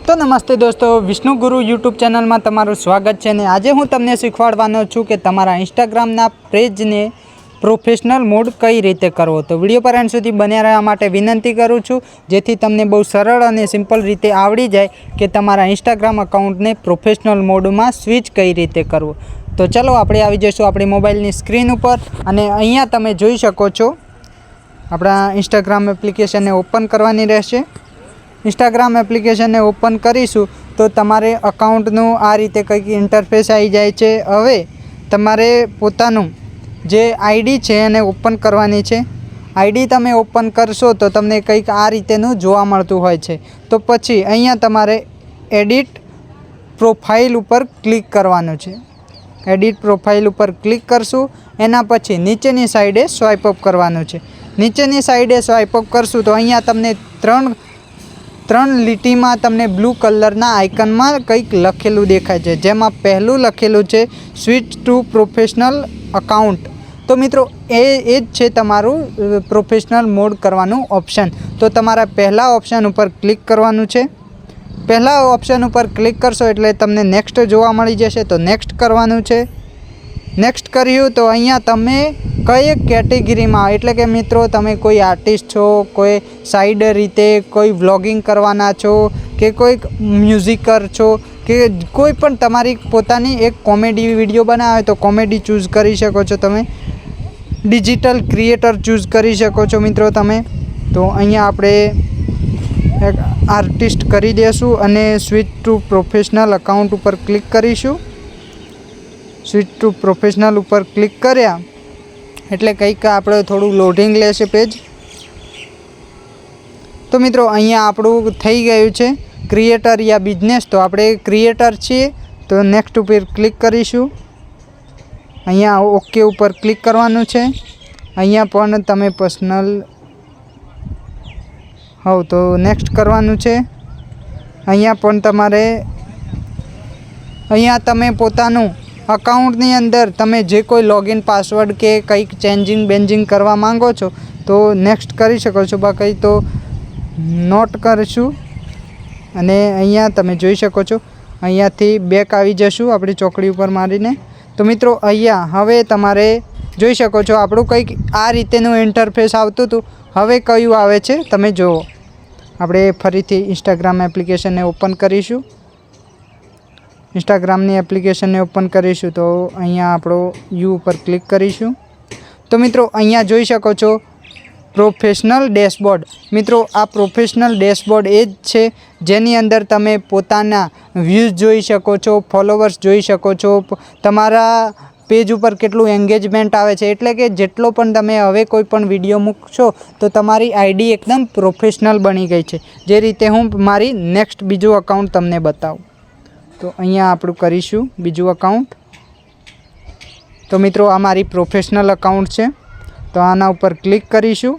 तो नमस्ते दोस्तों, विष्णु गुरु यूट्यूब चैनल में तमारुं स्वागत है। आज हूँ तमने शीखवाड़वानो छूँ कि तमारा इंस्टाग्रामना पेज ने प्रोफेशनल मोड कई रीते करवो। तो विडियो पर एंड सुधी बन्या रहवा माटे विनंती करूँ छूँ, जेथी तमने बहुत सरल और सिंपल रीते आवड़ी जाए कि तमारा इंस्टाग्राम अकाउंट ने प्रोफेशनल मोड में स्विच कई रीते करवो। तो चलो आपणे आवी जईशुं आपणी मोबाइलनी स्क्रीन पर अने अहींया तमे जोई शको छो आपणा इंस्टाग्राम एप्लिकेशन ने ओपन करवानी रहेशे। इंस्टाग्राम एप्लिकेशन ने ओपन करीशुं तो तमारे अकाउंटनु आ रीते कंईक इंटरफेस आई जाए छे। हवे तमारे पोतानुं जे आईडी छे एने ओपन करवानी छे। आईडी तमे ओपन करशो तो तमने कंईक आ रीतेनुं जोवा मळतुं होय छे। तो पछी अहींया तमारे एडिट प्रोफाइल पर क्लिक करवानुं छे। एडिट प्रोफाइल पर क्लिक करशुं एना पछी नीचेनी साइडे स्वाइप अप करवानुं छे। नीचेनी साइडे स्वाइप अप करशुं तो अहींया तमने त्रण લીટી में तमने ब्लू कलरना आइकन में कंईक लखेलू देखाय छे, जेमां पहलू लखेलू छे स्विच टू प्रोफेशनल अकाउंट। तो मित्रों ए ज छे तमारुं प्रोफेशनल मोड करवानुं ऑप्शन। तो तमारा पहला ऑप्शन पर क्लिक करवानुं छे। पहला ऑप्शन पर क्लिक करशो एटले तमने नेक्स्ट जोवा मळी जशे, तो नेक्स्ट करवानुं छे। नेक्स्ट कर्युं तो अहींया तमे कई केटेगरी में एटले के मित्रों तमे कोई आर्टिस्ट छो, कोई साइड रीते कोई व्लॉगिंग करवाना छो के कोई म्यूजिकर छो के कोई पण तमारी पोतानी एक कॉमेडी विडियो बनावे तो कॉमेडी चूज करी शको छो। तमे डिजिटल क्रिएटर चूज करी शको छो मित्रों तमे। तो अहींया आपणे एक आर्टिस्ट करी देशुं अने स्विच टू प्रोफेशनल अकाउंट पर क्लिक करीशुं। स्विच टू प्रोफेशनल पर क्लिक कर्या एटले कंईक आपणे थोड़ुं लोडिंग लेशे पेज। तो मित्रों अहींया आपणुं थई गयुं छे क्रिएटर या बिजनेस। तो आपणे क्रिएटर छीए तो नेक्स्ट पर क्लिक करीशुं। अहींया ओके पर क्लिक करवानुं छे। अहींया पण तमे पर्सनल हो तो नेक्स्ट करवानुं छे। अहींया पण तमारे अहींया तमे पोतानुं अकाउंटनी अंदर तमे जे कोई लॉगिन पासवर्ड के कंईक चेन्जिंग बेन्जिंग करवा मांगो छो तो नेक्स्ट करी शको छो, बाकी तो नोट करशुं। अने अहींया तमे जोई शको छो अहींयाथी बेक आवी जशुं आपणी चोकड़ी पर मारीने। तो मित्रों अहींया हवे तमारे जोई शको छो आपणुं कंईक आ रीतेनुं इंटरफेस आवतुं हतुं, हवे कयुं आवे छे तमे जोवो। आपणे फरीथी इंस्टाग्राम एप्लिकेशन ने ओपन करीशुं। इंस्टाग्रामनी एप्लिकेशन ने ओपन करीशुं तो अहींया आपणो यू पर क्लिक करीशुं। तो मित्रों अहींया जोई शको छो प्रोफेशनल डैशबोर्ड। मित्रों आ प्रोफेशनल डैशबोर्ड ए ज छे जेनी अंदर तमे पोताना व्यूज जोई शको छो, फॉलोवर्स जोई शको छो, तमारा पेज पर केटલું एंगेजमेंट आवे छे। एटले के जेटलो पण तमे हवे कोई पण विडियो मूकशो तो तमारी आईडी एकदम प्रोफेशनल बनी गई छे। जे रीते हूँ मारी नेक्स्ट बीजું अकाउंट तमने बतावुं। तो अहींया आपणुं करीशुं बीजું अकाउंट। तो मित्रों आ मारी प्रोफेशनल अकाउंट है तो आना पर क्लिक करीशुं।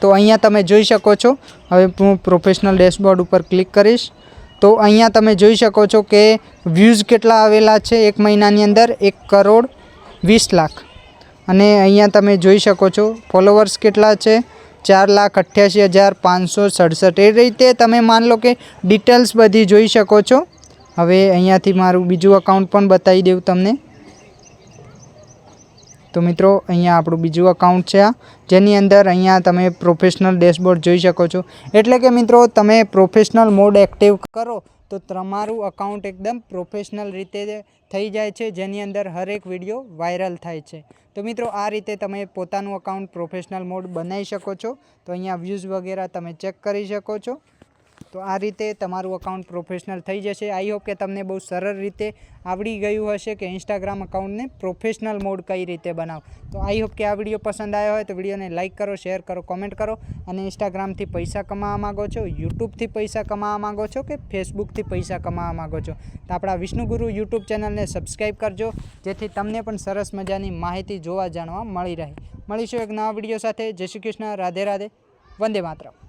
तो अहींया तमे जोई शको छो हवे हूँ प्रोफेशनल डैशबोर्ड पर क्लिक करीश तो अहींया तमे जोई शको छो कि व्यूज केटला आवेला छे एक महीनानी अंदर 1,20,00,000। अने अहींया तमे जोई शको छो फॉलोवर्स केटला छे 4,88,567। ए रीते तमे मान लो कि डिटेल्स बधी जोई शको छो। हवे अहींयाथी मारुं बीजुं अकाउंट पण बतावी देऊं तमने। तो मित्रों अहींया आपणुं बीजुं अकाउंट छे जेनी अंदर अहींया तमे प्रोफेशनल डैशबोर्ड जोई शको छो। एटले के मित्रों तमे प्रोफेशनल मोड एक्टिव करो तो तमारुं अकाउंट एकदम प्रोफेशनल रीते थई जाय छे, जेनी अंदर हर एक विडियो वायरल थाय छे। तो मित्रों आ रीते तमे पोतानुं अकाउंट प्रोफेशनल मोड बनावी शको छो। तो अहींया व्यूज वगैरह तमे चेक करी शको छो। तो आ रीते तमारुं अकाउंट प्रोफेशनल थई जशे। आई होप के तमने बहुत सरल रीते आवड़ी गयुं हशे कि इंस्टाग्राम अकाउंट ने प्रोफेशनल मोड कई रीते बनाव। तो आई होप के आ विडियो पसंद आयो होय तो विडियो ने लाइक करो, शेर करो, कॉमेंट करो। अने इंस्टाग्राम थी पैसा कमावा मांगो छो, यूट्यूब थी पैसा कमावा मांगो छो कि फेसबुक थी पैसा कमावा मांगो छो तो आपणा विष्णु गुरु यूट्यूब चेनल ने सब्सक्राइब करजो, जेथी तमने पण सरस मजानी माहिती जोवा जाणवा मळी रहे। मळीशुं एक नवा विडियो साथे। जय श्री कृष्ण, राधे राधे, वंदे मातरम।